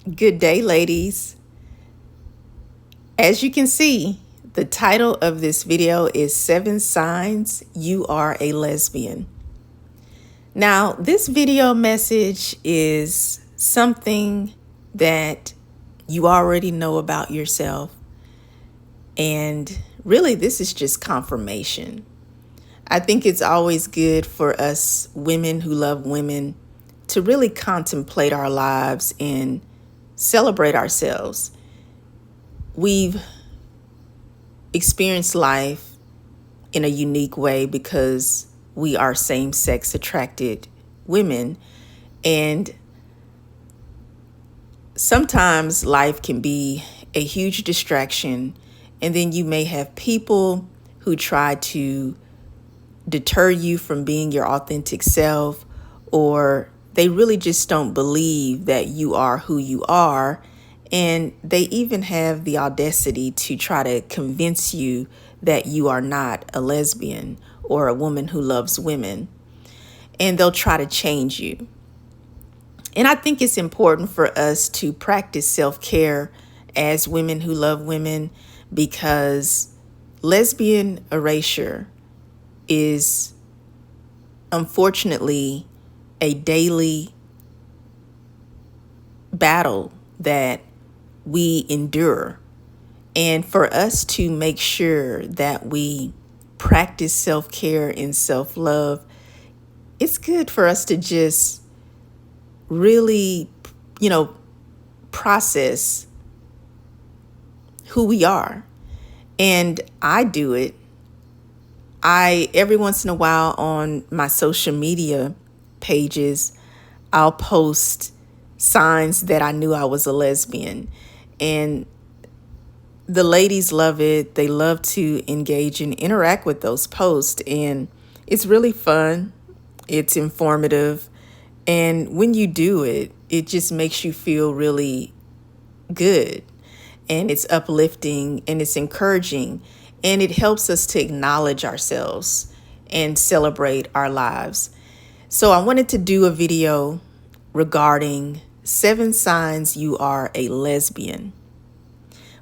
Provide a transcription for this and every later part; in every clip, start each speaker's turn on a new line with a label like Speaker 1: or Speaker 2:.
Speaker 1: Good day, ladies. As you can see, the title of this video is 7 Signs You Are a Lesbian. Now, this video message is something that you already know about yourself. And really, this is just confirmation. I think it's always good for us women who love women to really contemplate our lives and celebrate ourselves. We've experienced life in a unique way because we are same-sex attracted women, and sometimes life can be a huge distraction, and then you may have people who try to deter you from being your authentic self, or they really just don't believe that you are who you are. And they even have the audacity to try to convince you that you are not a lesbian or a woman who loves women. And they'll try to change you. And I think it's important for us to practice self-care as women who love women, because lesbian erasure is unfortunately a daily battle that we endure. And for us to make sure that we practice self-care and self-love, it's good for us to just really, process who we are. And I do it. Every once in a while on my social media pages, I'll post signs that I knew I was a lesbian. And the ladies love it. They love to engage and interact with those posts. And it's really fun. It's informative. And when you do it, it just makes you feel really good. And it's uplifting and it's encouraging. And it helps us to acknowledge ourselves and celebrate our lives. So I wanted to do a video regarding 7 signs you are a lesbian.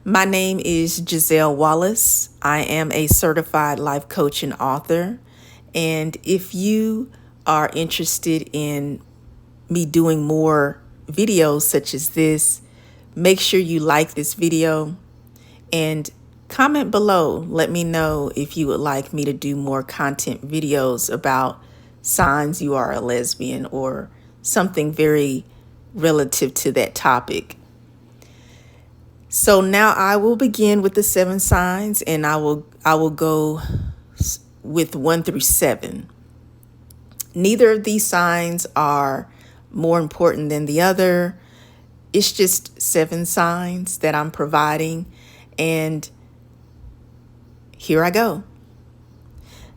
Speaker 1: My name is Giselle Wallace. I am a certified life coach and author. And if you are interested in me doing more videos such as this, make sure you like this video and comment below. Let me know if you would like me to do more content videos about signs you are a lesbian or something very relative to that topic. So now I will begin with the 7 signs, and I will go with 1 through 7. Neither of these signs are more important than the other. It's just 7 signs that I'm providing, and here I go.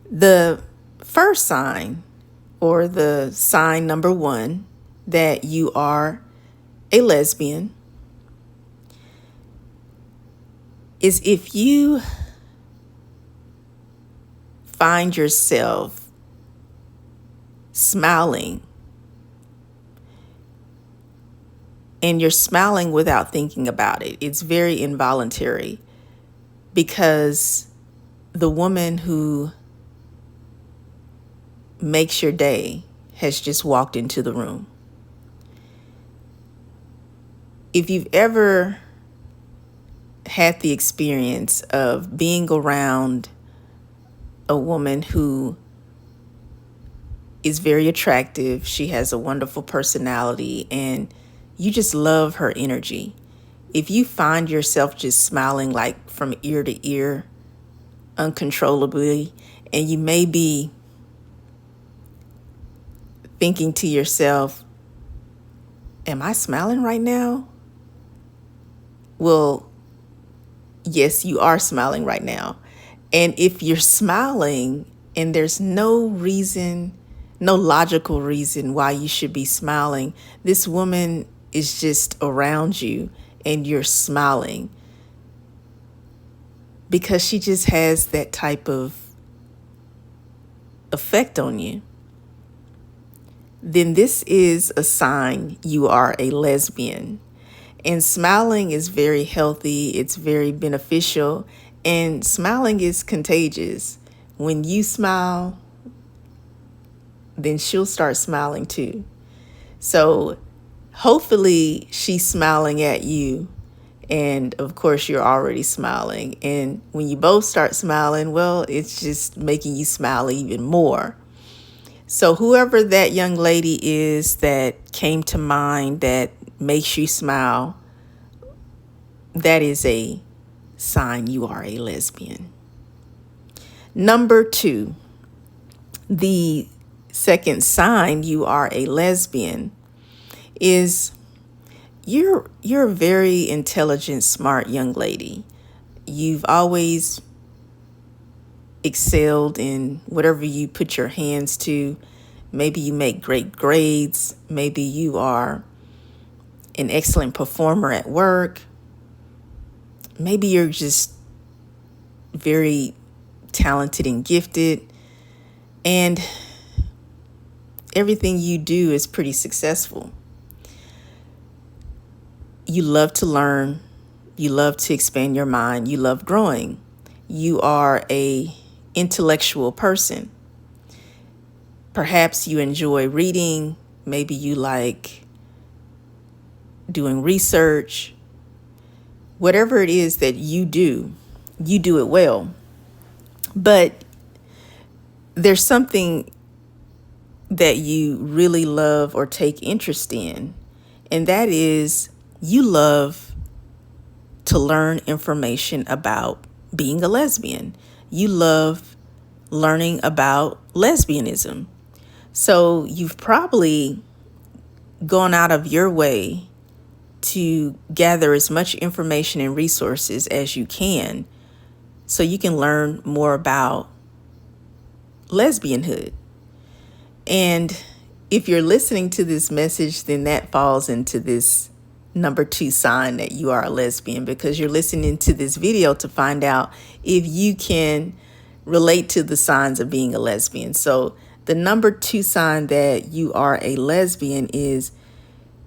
Speaker 1: The first sign, or the sign number 1, that you are a lesbian is if you find yourself smiling, and you're smiling without thinking about it. It's very involuntary, because the woman who makes your day has just walked into the room. If you've ever had the experience of being around a woman who is very attractive, she has a wonderful personality, and you just love her energy. If you find yourself just smiling like from ear to ear uncontrollably, and you may be thinking to yourself, am I smiling right now? Well, yes, you are smiling right now. And if you're smiling and there's no reason, no logical reason why you should be smiling, this woman is just around you and you're smiling because she just has that type of effect on you, then this is a sign you are a lesbian. And smiling is very healthy, it's very beneficial, and smiling is contagious. When you smile, then she'll start smiling too. So hopefully she's smiling at you. And of course, you're already smiling. And when you both start smiling, well, it's just making you smile even more. So whoever that young lady is that came to mind that makes you smile, that is a sign you are a lesbian. Number 2, the second sign you are a lesbian is you're a very intelligent, smart young lady. You've always excelled in whatever you put your hands to. Maybe you make great grades. Maybe you are an excellent performer at work. Maybe you're just very talented and gifted, and everything you do is pretty successful. You love to learn. You love to expand your mind. You love growing. You are a intellectual person. Perhaps you enjoy reading. Maybe you like doing research. Whatever it is that you do it well. But there's something that you really love or take interest in, and that is you love to learn information about being a lesbian. You love learning about lesbianism. So you've probably gone out of your way to gather as much information and resources as you can so you can learn more about lesbianhood. And if you're listening to this message, then that falls into this number 2 sign that you are a lesbian, because you're listening to this video to find out if you can relate to the signs of being a lesbian. So the number 2 sign that you are a lesbian is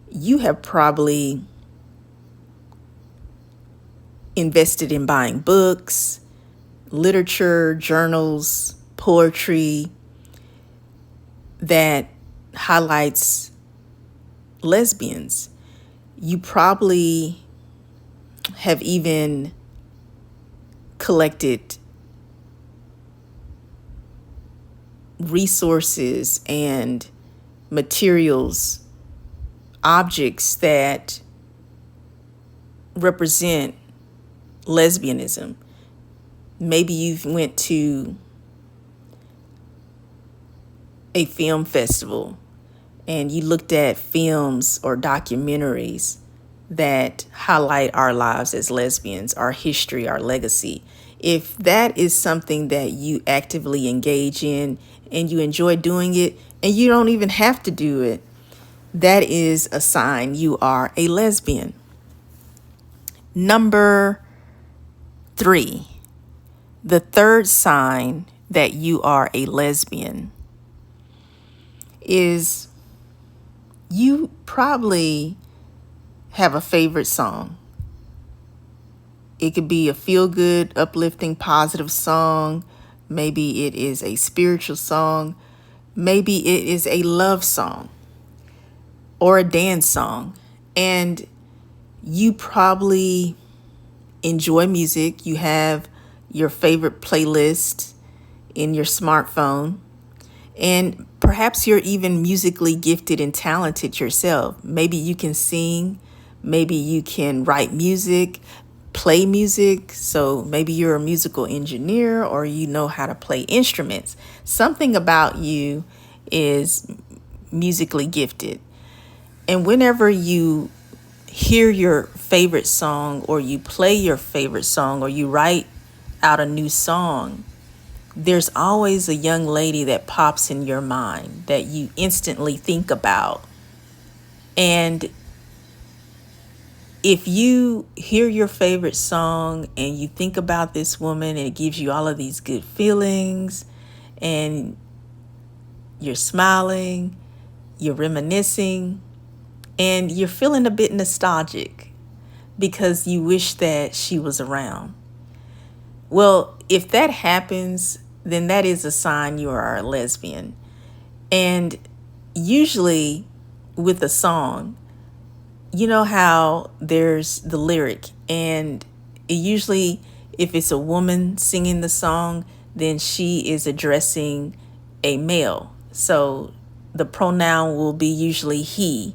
Speaker 1: you have probably invested in buying books, literature, journals, poetry that highlights lesbians. You probably have even collected resources and materials, objects that represent lesbianism. Maybe you've went to a film festival and you looked at films or documentaries that highlight our lives as lesbians, our history, our legacy. If that is something that you actively engage in and you enjoy doing it, and you don't even have to do it, that is a sign you are a lesbian. Number 3, the third sign that you are a lesbian is you probably have a favorite song. It could be a feel-good, uplifting, positive song. Maybe it is a spiritual song. Maybe it is a love song or a dance song. And you probably enjoy music. You have your favorite playlist in your smartphone. And perhaps you're even musically gifted and talented yourself. Maybe you can sing. Maybe you can write music, play music. So maybe you're a musical engineer or you know how to play instruments. Something about you is musically gifted. And whenever you hear your favorite song or you play your favorite song or you write out a new song, there's always a young lady that pops in your mind that you instantly think about. And if you hear your favorite song and you think about this woman and it gives you all of these good feelings and you're smiling, you're reminiscing, and you're feeling a bit nostalgic, because you wish that she was around. Well, if that happens, then that is a sign you are a lesbian. And usually with a song, you know how there's the lyric, and it usually, if it's a woman singing the song, then she is addressing a male. So the pronoun will be usually he.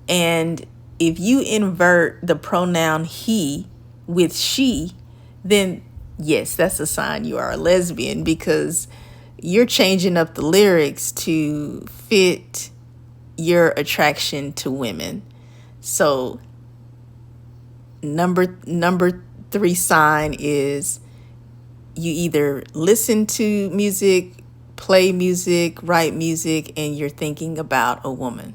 Speaker 1: And if you invert the pronoun he with she, then yes, that's a sign you are a lesbian, because you're changing up the lyrics to fit your attraction to women. So number 3 sign is you either listen to music, play music, write music, and you're thinking about a woman.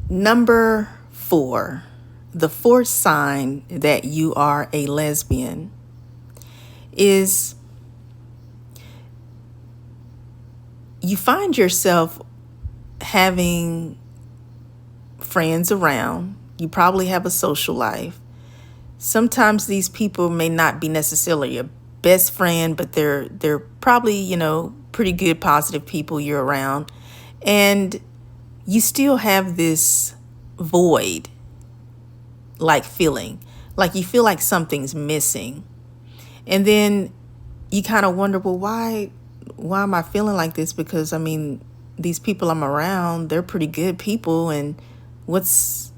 Speaker 1: Number 4, the 4th sign that you are a lesbian is you find yourself having friends around. You probably have a social life. Sometimes these people may not be necessarily your best friend, but they're probably, pretty good, positive people you're around. And you still have this void like feeling, like you feel like something's missing. And then you kind of wonder, well, why am I feeling like this? Because these people I'm around, they're pretty good people, and what's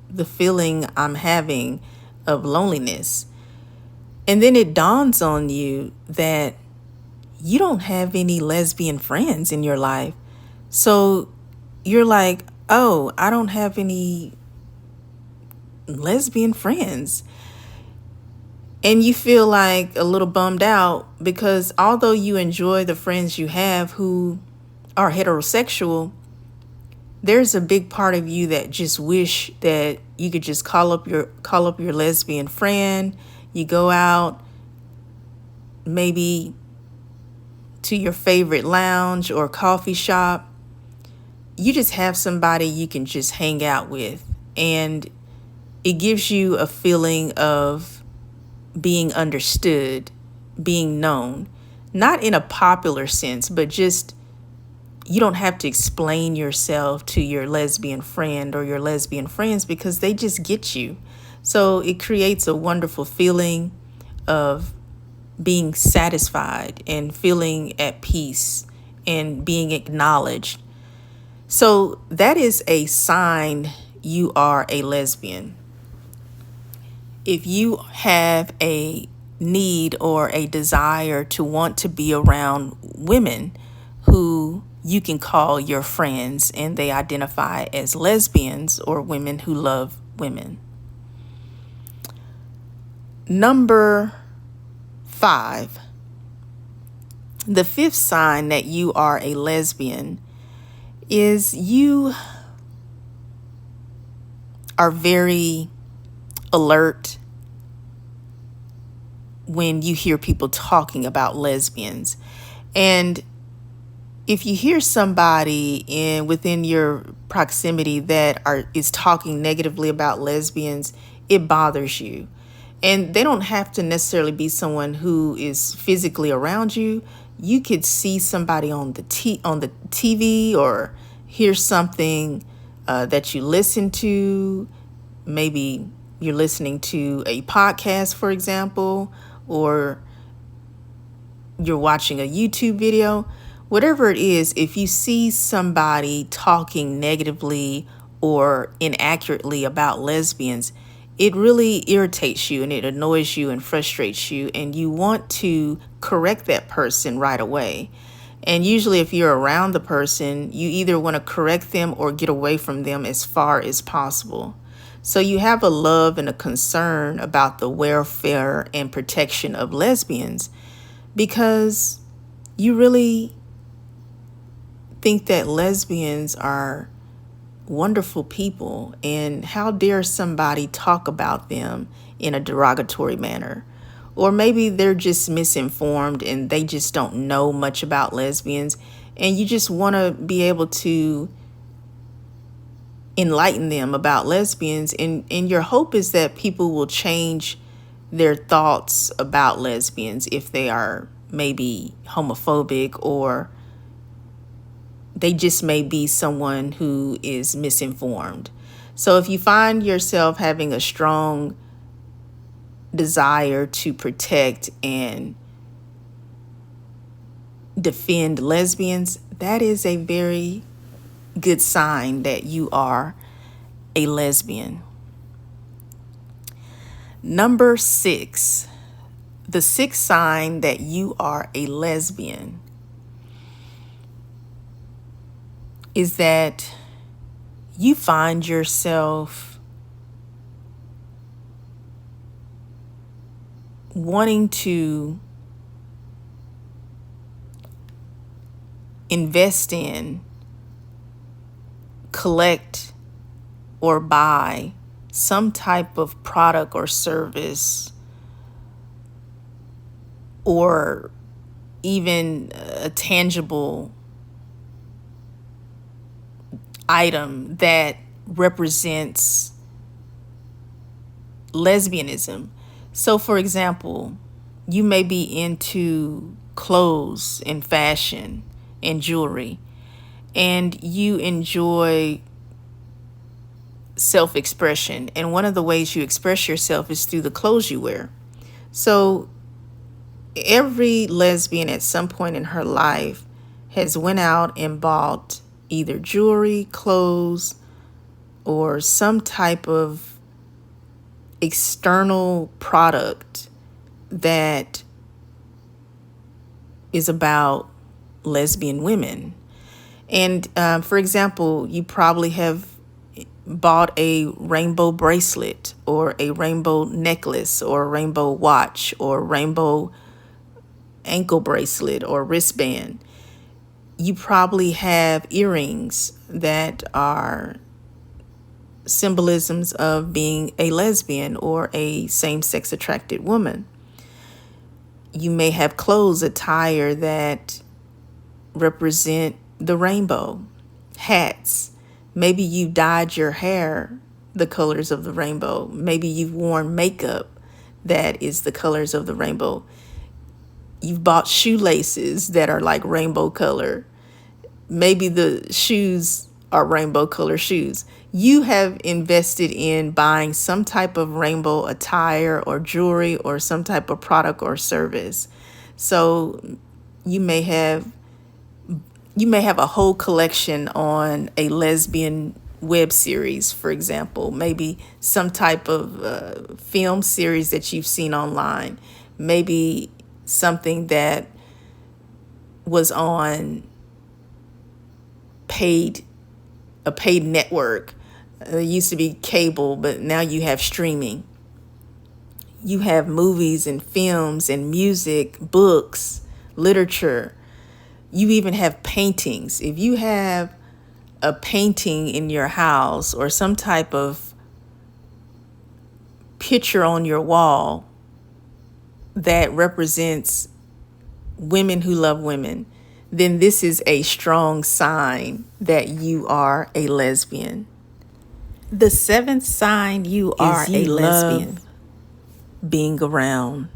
Speaker 1: the feeling I'm having of loneliness? And then it dawns on you that you don't have any lesbian friends in your life. So you're like, oh, I don't have any lesbian friends. And you feel like a little bummed out, because although you enjoy the friends you have who are heterosexual, there's a big part of you that just wish that you could just call up your lesbian friend. You go out maybe to your favorite lounge or coffee shop. You just have somebody you can just hang out with, and it gives you a feeling of being understood, being known, not in a popular sense, but just you don't have to explain yourself to your lesbian friend or your lesbian friends, because they just get you. So it creates a wonderful feeling of being satisfied and feeling at peace and being acknowledged. So that is a sign you are a lesbian. If you have a need or a desire to want to be around women who you can call your friends and they identify as lesbians or women who love women. Number 5, the 5th sign that you are a lesbian is you are very alert when you hear people talking about lesbians. And if you hear somebody within your proximity that is talking negatively about lesbians, it bothers you. And they don't have to necessarily be someone who is physically around you. You could see somebody on the TV or hear something that you listen to. Maybe you're listening to a podcast, for example, or you're watching a YouTube video. Whatever it is, if you see somebody talking negatively or inaccurately about lesbians, it really irritates you and it annoys you and frustrates you, and you want to correct that person right away. And usually if you're around the person, you either want to correct them or get away from them as far as possible. So you have a love and a concern about the welfare and protection of lesbians, because you really think that lesbians are wonderful people, and how dare somebody talk about them in a derogatory manner? Or maybe they're just misinformed and they just don't know much about lesbians, and you just want to be able to enlighten them about lesbians, and your hope is that people will change their thoughts about lesbians if they are maybe homophobic, or they just may be someone who is misinformed. So if you find yourself having a strong desire to protect and defend lesbians, that is a very good sign that you are a lesbian. Number 6, the sixth sign that you are a lesbian is that you find yourself wanting to invest in, collect, or buy some type of product or service, or even a tangible item that represents lesbianism. So, for example, you may be into clothes and fashion and jewelry, and you enjoy self-expression. And one of the ways you express yourself is through the clothes you wear. So every lesbian at some point in her life has went out and bought either jewelry, clothes, or some type of external product that is about lesbian women. And for example, you probably have bought a rainbow bracelet, or a rainbow necklace, or a rainbow watch, or a rainbow ankle bracelet or wristband. You probably have earrings that are symbolisms of being a lesbian or a same-sex attracted woman. You may have clothes, attire that represent the rainbow, hats. Maybe you dyed your hair the colors of the rainbow. Maybe you've worn makeup that is the colors of the rainbow. You've bought shoelaces that are like rainbow color. Maybe the shoes are rainbow color shoes. You have invested in buying some type of rainbow attire or jewelry or some type of product or service. So you may have a whole collection on a lesbian web series, for example, maybe some type of film series that you've seen online, maybe something that was on a paid network. It used to be cable, but now you have streaming. You have movies and films and music, books, literature. You even have paintings. If you have a painting in your house or some type of picture on your wall that represents women who love women, then this is a strong sign that you are a lesbian. The seventh sign you are a lesbian, being around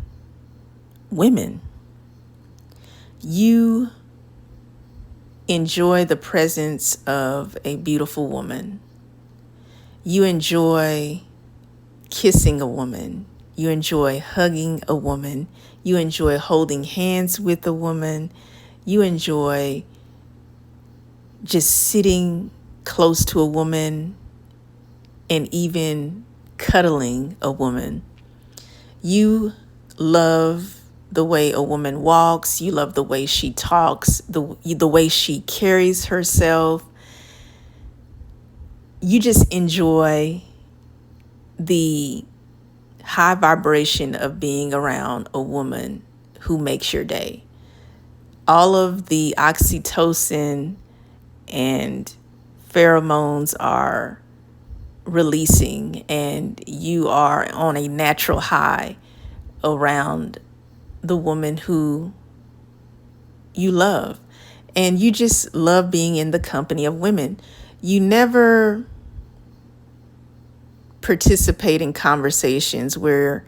Speaker 1: women. You enjoy the presence of a beautiful woman. You enjoy kissing a woman. You enjoy hugging a woman. You enjoy holding hands with a woman. You enjoy just sitting close to a woman and even cuddling a woman. You love the way a woman walks. You love the way she talks, the way she carries herself. You just enjoy the high vibration of being around a woman who makes your day. All of the oxytocin and pheromones are releasing, and you are on a natural high around the woman who you love. And you just love being in the company of women. You never participate in conversations where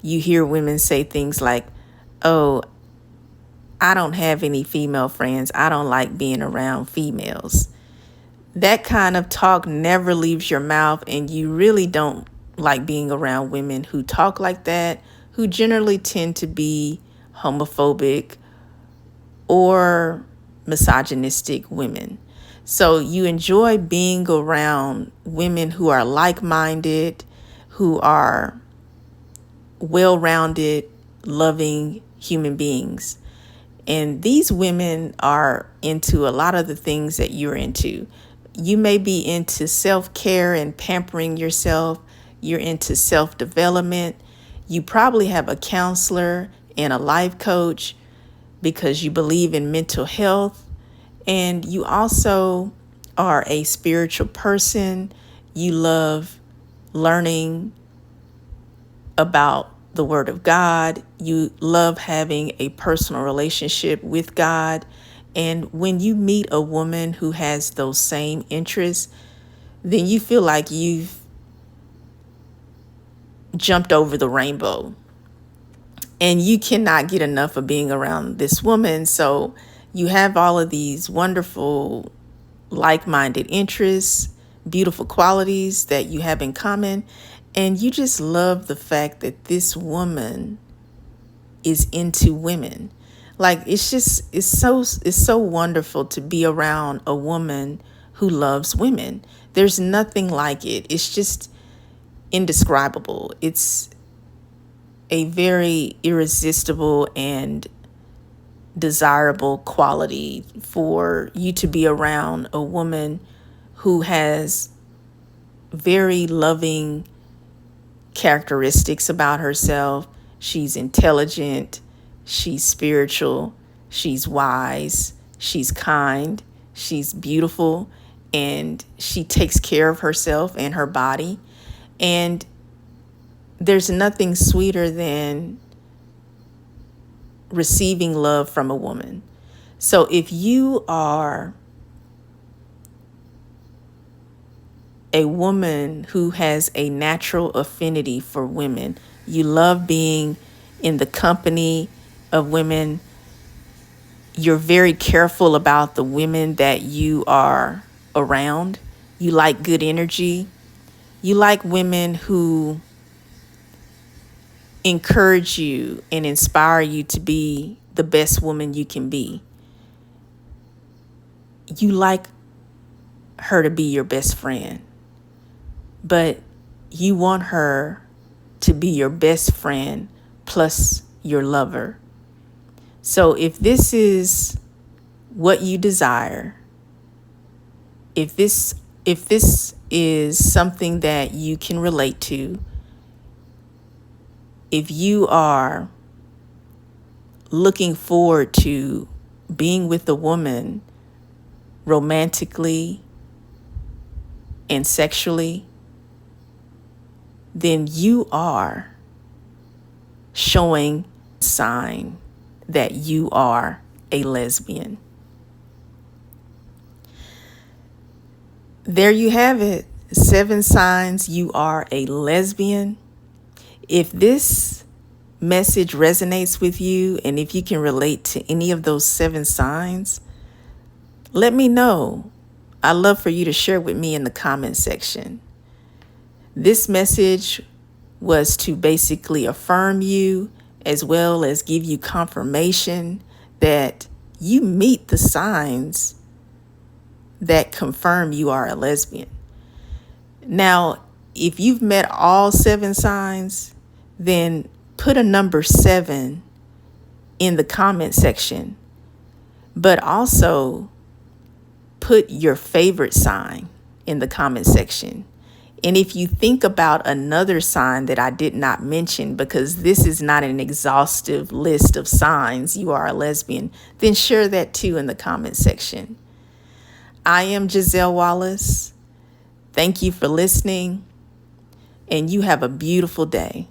Speaker 1: you hear women say things like, oh, I don't have any female friends. I don't like being around females. That kind of talk never leaves your mouth, and you really don't like being around women who talk like that, who generally tend to be homophobic or misogynistic women. So you enjoy being around women who are like-minded, who are well-rounded, loving human beings. And these women are into a lot of the things that you're into. You may be into self-care and pampering yourself. You're into self-development. You probably have a counselor and a life coach because you believe in mental health. And you also are a spiritual person. You love learning about the Word of God. You love having a personal relationship with God. And when you meet a woman who has those same interests, then you feel like you've jumped over the rainbow. And you cannot get enough of being around this woman. So you have all of these wonderful, like-minded interests, beautiful qualities that you have in common. And you just love the fact that this woman is into women. Like, it's so wonderful to be around a woman who loves women. There's nothing like it. It's just indescribable. It's a very irresistible and desirable quality for you to be around a woman who has very loving characteristics about herself. She's intelligent, she's spiritual, she's wise, she's kind, she's beautiful, and she takes care of herself and her body. And there's nothing sweeter than receiving love from a woman. So if you are a woman who has a natural affinity for women, you love being in the company of women, you're very careful about the women that you are around, you like good energy, you like women who encourage you and inspire you to be the best woman you can be. You like her to be your best friend, but you want her to be your best friend plus your lover. So if this is what you desire, if this is something that you can relate to, if you are looking forward to being with a woman romantically and sexually, then you are showing sign that you are a lesbian. There you have it. 7 signs you are a lesbian. If this message resonates with you, and if you can relate to any of those 7 signs, let me know. I'd love for you to share with me in the comment section. This message was to basically affirm you, as well as give you confirmation that you meet the signs that confirm you are a lesbian. Now, if you've met all 7 signs, then put a number 7 in the comment section, but also put your favorite sign in the comment section. And if you think about another sign that I did not mention, because this is not an exhaustive list of signs you are a lesbian, then share that too in the comment section. I am Giselle Wallace. Thank you for listening, and you have a beautiful day.